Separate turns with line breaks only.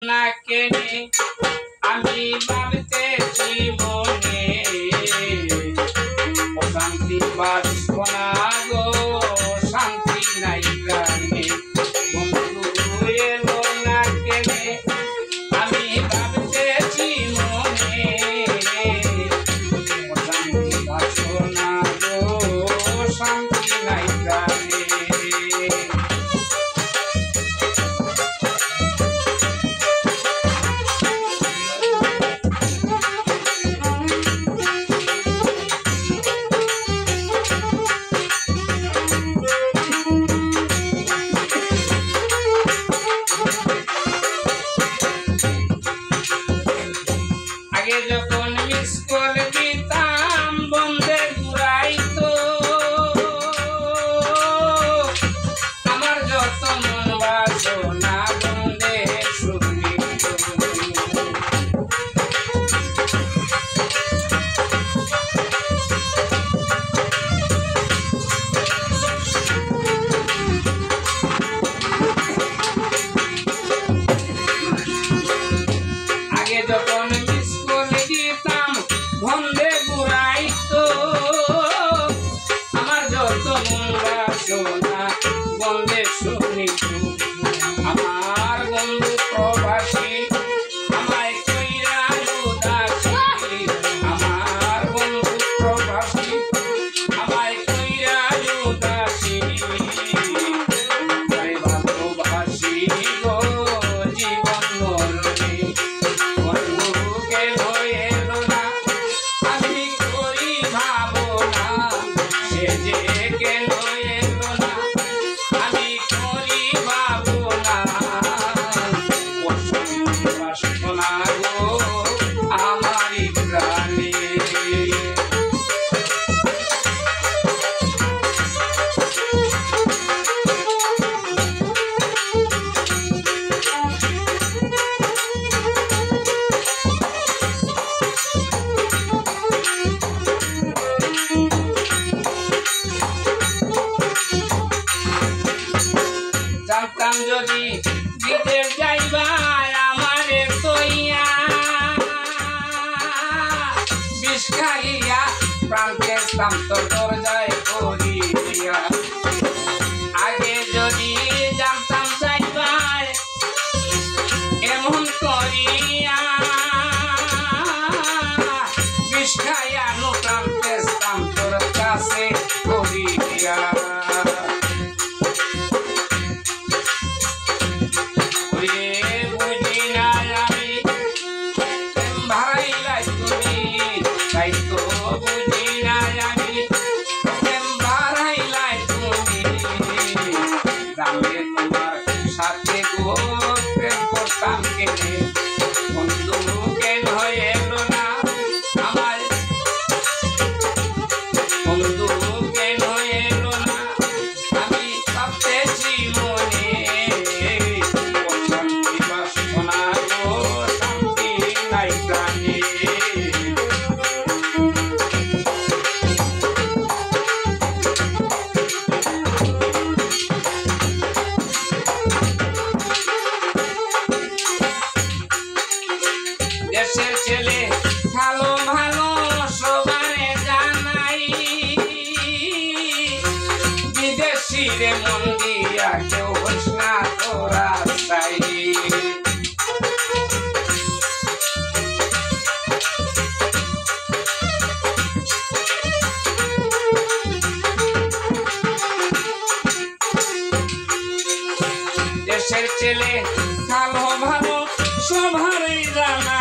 না কেনে আমি ভাবতেছি মনে শান্তি বাঁচব না গো, শান্তি নাই প্রাণে। বন্ধু এলো না কেনে আমি ভাবতেছি মনে শান্তি বাঁচব না গো, শান্তি নাই প্রাণে। যখন মিস কল দিতাম বন্ধে ঘুরাইতো আমার যত মন বাসনা বন্ধে শুনিত। আগে যখন বন্ধে ঘুরাইতো আমার যত মন বাসনা বন্ধে শুনিত। আমার বন্ধু প্রবাসী আমায় কইরা উদাসী, আমার বন্ধু প্রবাসী আমায় কইরা উদাসী। তাই ভালোবাসি গো জীবন মরণে, বন্ধুকে লয়ে জানতাম যদি বিদেশ যাইবা আমারে তৈয়া বিষ খাইয়া প্রাণ পেতাম তোর দরজায় করিয়া। আগে যদি জানতাম যাইবা এমন করিয়া বিষ খাইয়া নো প্রাণ পেতাম তোর কাছে করিয়া। তোমার সাথে গো প্রেম করতাম কেনে, বন্ধু কেন এলো না আমার, বন্ধু কেন এলো না আমি ভাবতেছি মনে শান্তি বাঁচব না গো, শান্তি নাই প্রাণে। দেশের ছেলে ভালো ভালো সবারে জানাই, বিদেশিরে মন দিয়া কেউ হইস না তোরা চাই। দেশের ছেলে ভালো ভালো সবারে জানাই,